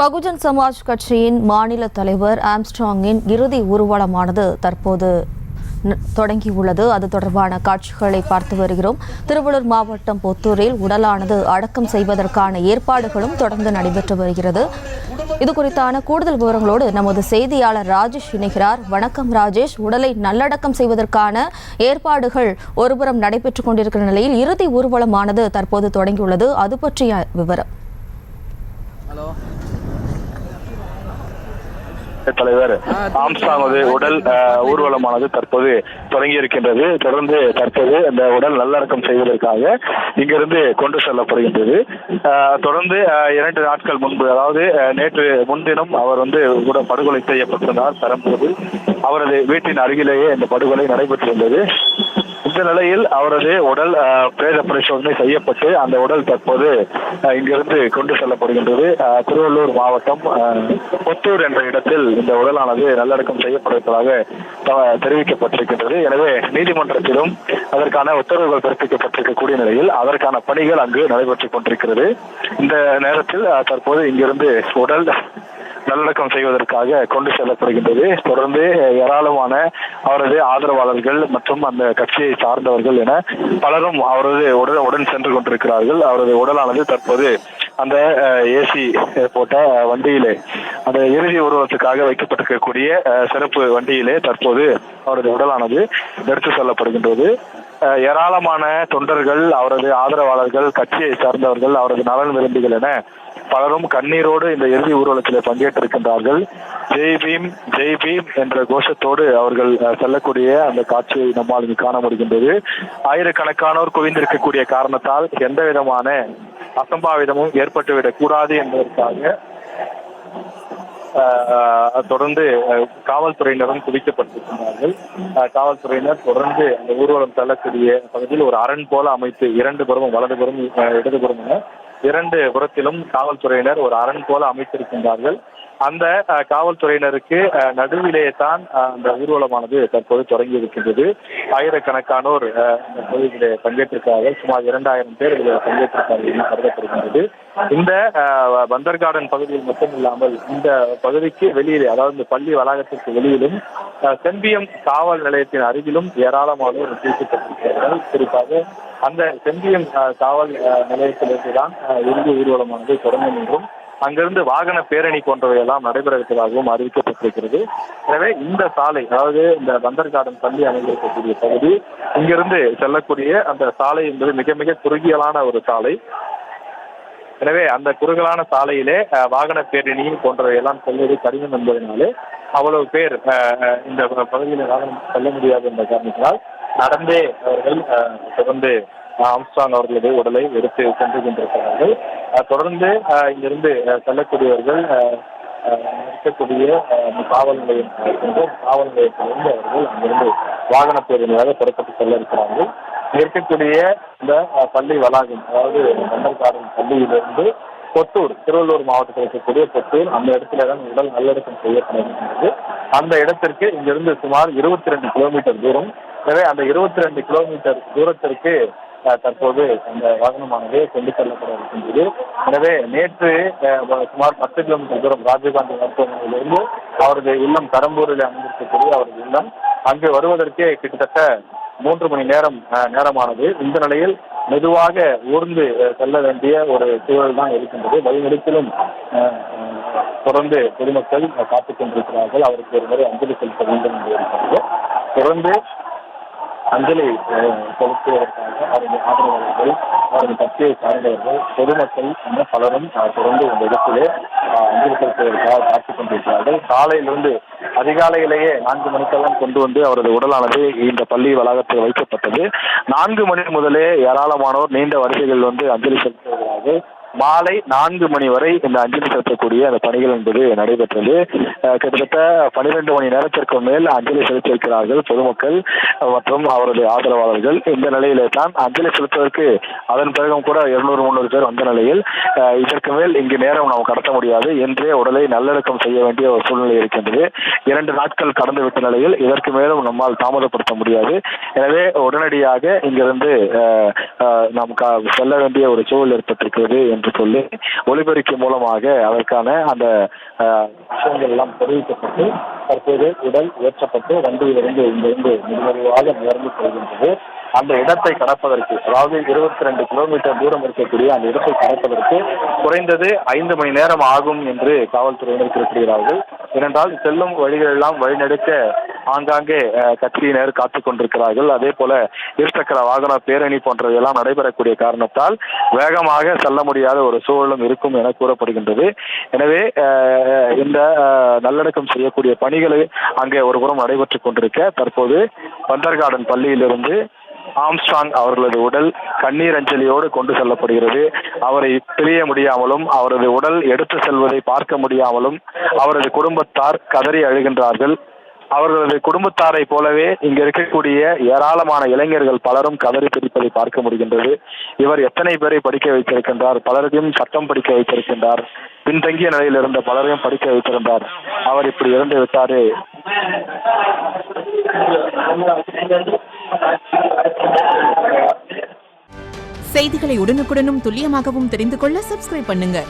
பகுஜன் சமாஜ் கட்சியின் மாநில தலைவர் ஆம்ஸ்ட்ராங்கின் இறுதி ஊர்வலமானது தற்போது தொடங்கியுள்ளது. அது தொடர்பான காட்சிகளை பார்த்து வருகிறோம். திருவள்ளூர் மாவட்டம் பொத்தூரில் உடலானது அடக்கம் செய்வதற்கான ஏற்பாடுகளும் தொடர்ந்து நடைபெற்று வருகிறது. இது குறித்தான கூடுதல் விவரங்களோடு நமது செய்தியாளர் ராஜேஷ் இணைகிறார். வணக்கம் ராஜேஷ். உடலை நல்லடக்கம் செய்வதற்கான ஏற்பாடுகள் ஒருபுறம் நடைபெற்றுக் கொண்டிருக்கிற நிலையில் இறுதி ஊர்வலமானது தற்போது தொடங்கியுள்ளது. அது பற்றிய விவரம். தலைவர் ஆம்ஸ்ட்ராங் உடல் ஊர்வலமானது தற்போது தொடங்கி இருக்கின்றது. தொடர்ந்து தற்போது அந்த உடல் நல்லடக்கம் செய்வதற்காக இங்கிருந்து கொண்டு செல்லப்படுகின்றது. தொடர்ந்து 2 நாட்கள் முன்பு, அதாவது நேற்று முன்தினம் அவர் படுகொலை செய்யப்பட்டிருந்தார். பெரம்பூர் அவரது வீட்டின் அருகிலேயே இந்த படுகொலை நடைபெற்றிருந்தது. இந்த நிலையில் அவரது உடல் பிரேத பரிசோதனை செய்யப்பட்டு அந்த உடல் தற்போது இங்கிருந்து கொண்டு செல்லப்படுகின்றது. திருவள்ளூர் மாவட்டம் பொத்தூர் என்ற இடத்தில் இந்த உடலானது நல்லடக்கம் செய்யப்படுவதாக தெரிவிக்கப்பட்டிருக்கின்றது. எனவே நீதிமன்றத்திலும் அதற்கான உத்தரவுகள் பிறப்பிக்கப்பட்டிருக்கக்கூடிய நிலையில் அதற்கான பணிகள் அங்கு நடைபெற்றுக் கொண்டிருக்கிறது. இந்த நேரத்தில் தற்போது இங்கிருந்து உடல் நல்லடக்கம் செய்வதற்காக கொண்டு செல்லப்படுகின்றது. தொடர்ந்து ஏராளமான அவரது ஆதரவாளர்கள் மற்றும் அந்த கட்சியை சார்ந்தவர்கள் என பலரும் அவரது உடன் சென்று கொண்டிருக்கிறார்கள். அவரது உடலானது தற்போது அந்த ஏசி போட்ட வண்டியிலே, அந்த இறுதி ஊர்வலத்துக்காக வைக்கப்பட்டிருக்கக்கூடிய சிறப்பு வண்டியிலே தற்போது அவரது உடலானது எடுத்து செல்லப்படுகின்றது. ஏராளமான தொண்டர்கள், அவரது ஆதரவாளர்கள், கட்சியை சார்ந்தவர்கள், அவரது நலன் விரும்பிகள் என பலரும் கண்ணீரோடு இந்த இறுதி ஊர்வலத்தில் பங்கேற்றிருக்கின்றார்கள். ஜெய் பீம் ஜெய் பீம் என்ற கோஷத்தோடு அவர்கள் செல்லக்கூடிய அந்த காட்சியை நம்மால் இங்கு காண முடிகின்றது. ஆயிரக்கணக்கானோர் குவிந்திருக்கக்கூடிய காரணத்தால் எந்த விதமான அசம்பாவிதமும் ஏற்பட்டுவிடக் கூடாது என்பதற்காக தொடர்ந்து காவல்துறையினரும் குவிக்கப்பட்டிருக்கிறார்கள். காவல்துறையினர் தொடர்ந்து அந்த ஊர்வலம் செல்லக்கூடிய பகுதியில் ஒரு அரண் போல அமைத்து 2 புறமும், வலதுபுறம் இடதுபுறம் என 2 புறத்திலும் காவல்துறையினர் ஒரு அரண் போல அமைத்திருக்கின்றார்கள். அந்த காவல்துறையினருக்கு நடுவிலே தான் அந்த ஊர்வலமானது தற்போது தொடங்கி இருக்கின்றது. ஆயிரக்கணக்கானோர் இந்த பகுதியிலே பங்கேற்றிருக்கிறார்கள். சுமார் 2000 பேர் இதில் பங்கேற்றிருக்கிறார்கள் என்று கருதப்படுகின்றது. இந்த பந்தர் கார்டன் பகுதியில் மட்டும் இல்லாமல் இந்த பகுதிக்கு வெளியிலே, அதாவது இந்த பள்ளி வளாகத்திற்கு வெளியிலும் செம்பியம் காவல் நிலையத்தின் அருகிலும் ஏராளமானோர் குவிக்கப்பட்டிருக்கிறார்கள். குறிப்பாக அந்த செம்பியம் காவல் நிலையத்திலிருந்து தான் இறுதி ஊர்வலமானது தொடங்கும் என்றும் அங்கிருந்து வாகன பேரணி போன்றவையெல்லாம் நடைபெற இருப்பதாகவும் அறிவிக்கப்பட்டிருக்கிறது. எனவே இந்த சாலை, அதாவது இந்த பந்தர் கார்டன் பள்ளி அமைந்திருக்கக்கூடிய பகுதி, இங்கிருந்து செல்லக்கூடிய அந்த சாலை என்பது மிக மிக குறுகியலான ஒரு சாலை. எனவே அந்த குறுகலான சாலையிலே வாகன பேரணி போன்றவையெல்லாம் செல்வது கடினம் என்பதனாலே அவ்வளவு பேர் இந்த பகுதியில் வாகனம் செல்ல முடியாது என்ற காரணத்தினால் நடந்தே அவர்கள் தொடர்ந்து ஆம்ஸ்ட்ராங் அவர்களது உடலை எடுத்து சென்று கொண்டிருக்கிறார்கள். தொடர்ந்து இங்கிருந்து செல்லக்கூடியவர்கள் இருக்கக்கூடிய காவல் நிலையம் காவல் நிலையத்திலிருந்து அவர்கள் அங்கிருந்து வாகன பேரணியாக புறப்பட்டு செல்ல இருக்கிறார்கள். இருக்கக்கூடிய இந்த பள்ளி வளாகம், அதாவது பந்தர் கார்டன் பள்ளியிலிருந்து பொத்தூர், திருவள்ளூர் மாவட்டத்தில் இருக்கக்கூடிய பொத்தூர், அந்த இடத்துல தான் உடல் நல்லடக்கம் செய்யப்படுகின்றது. அந்த இடத்திற்கு இங்கிருந்து சுமார் 22 கிலோமீட்டர் தூரம். எனவே அந்த 22 கிலோமீட்டர் தூரத்திற்கு தற்போது அந்த வாகனமானது கொண்டு செல்லப்பட இருக்கின்றது. எனவே நேற்று சுமார் 10 கிலோமீட்டர் தூரம் ராஜீவ்காந்தி மருத்துவமனையிலிருந்து அவரது இல்லம் பெரம்பூரில் அமைந்திருக்கக்கூடிய அவரது இல்லம் அங்கு வருவதற்கே கிட்டத்தட்ட 3 மணி நேரமானது. இந்த நிலையில் மெதுவாக ஊர்ந்து செல்ல வேண்டிய ஒரு சூழல் தான் இருக்கின்றது. வழிநெடுக்கிலும் தொடர்ந்து பொதுமக்கள் காத்துக் கொண்டிருக்கிறார்கள். அவருக்கு ஒரு முறை அஞ்சலி செலுத்த வேண்டும் என்று இருக்கிறது. தொடர்ந்து அஞ்சலி செலுத்துவதற்காக அவரது ஆதரவாளர்கள், அவரது கட்சியை சார்ந்தவர்கள், பொதுமக்கள் என பலரும் தொடர்ந்து இந்த இடத்திலே அஞ்சலி செலுத்துவதற்காக காத்துக் கொண்டிருக்கிறார்கள். காலையிலிருந்து அதிகாலையிலேயே 4 மணிக்கெல்லாம் கொண்டு வந்து அவரது உடலானது இந்த பள்ளி வளாகத்தில் வைக்கப்பட்டது. 4 மணி முதலே ஏராளமானோர் நீண்ட வரிசைகள் அஞ்சலி செலுத்துகிறார்கள். மாலை 4 மணி வரை இந்த அஞ்சலி செலுத்தக்கூடிய அந்த பணிகள் என்பது நடைபெற்றது. கிட்டத்தட்ட 12 மணி நேரத்திற்கு மேல் அஞ்சலி செலுத்தியிருக்கிறார்கள் பொதுமக்கள் மற்றும் அவரது ஆதரவாளர்கள். இந்த நிலையிலே தான் அஞ்சலி செலுத்துவதற்கு அதன் பிறகும் கூட 200-300 பேர் வந்த நிலையில் இதற்கு மேல் இங்கு நேரம் நாம் கடத்த முடியாது என்றே உடலை நல்லடக்கம் செய்ய வேண்டிய ஒரு சூழ்நிலை இருக்கின்றது. 2 நாட்கள் கடந்து விட்ட நிலையில் இதற்கு மேலும் நம்மால் தாமதப்படுத்த முடியாது. எனவே உடனடியாக இங்கிருந்து நாம் செல்ல வேண்டிய ஒரு சூழல் ஏற்பட்டிருக்கிறது என்று சொல்லி ஒலிபெருக்கி மூலமாக அதற்கான அந்த விஷயங்கள் எல்லாம் தெரிவிக்கப்பட்டு தற்போது உடல் ஏற்றப்பட்டு வண்டியிலிருந்து இங்கிருந்து மெதுவாக நகர்ந்து கொள்கின்றது. அந்த இடத்தை கடப்பதற்கு, அதாவது 22 கிலோமீட்டர் தூரம் இருக்கக்கூடிய அந்த இடத்தை கடப்பதற்கு குறைந்தது 5 மணி நேரம் ஆகும் என்று காவல்துறையினர் குறிப்பிடுகிறார்கள். ஏனென்றால் செல்லும் வழிகள் எல்லாம் வழிநெடுக்க ஆங்காங்கே கட்சியினர் காத்துக் கொண்டிருக்கிறார்கள். அதே போல இருசக்கர வாகன பேரணி போன்றவையெல்லாம் நடைபெறக்கூடிய காரணத்தால் வேகமாக செல்ல முடியாத ஒரு சூழலும் இருக்கும் என கூறப்படுகின்றது. எனவே இந்த நல்லடக்கம் செய்யக்கூடிய பணிகளை அங்கே ஒருபுறம் நடைபெற்றுக் கொண்டிருக்க, தற்போது பந்தர் கார்டன் பள்ளியிலிருந்து ஆம்ஸ்ட்ராங் அவர்களது உடல் கண்ணீர் அஞ்சலியோடு கொண்டு செல்லப்படுகிறது. அவரை பிரிய முடியாமலும் அவரது உடல் எடுத்து செல்வதை பார்க்க முடியாமலும் அவரது குடும்பத்தார் கதறி அழுகின்றார்கள். அவர்களது குடும்பத்தாரை போலவே இங்க இருக்கக்கூடிய ஏராளமான இளைஞர்கள் பலரும் கதறி பிடிப்பதை பார்க்க முடிகின்றது. இவர் எத்தனை பேரை படிக்க வைத்திருக்கின்றார், பலரையும் சட்டம் படிக்க வைத்திருக்கின்றார், பின்தங்கிய நிலையில் இருந்த பலரையும் படிக்க வைத்திருந்தார். அவர் இப்படி இறந்து விட்டாரு. செய்திகளை உடனுக்குடனும் துல்லியமாகவும் தெரிந்து கொள்ள சப்ஸ்கிரைப் பண்ணுங்க.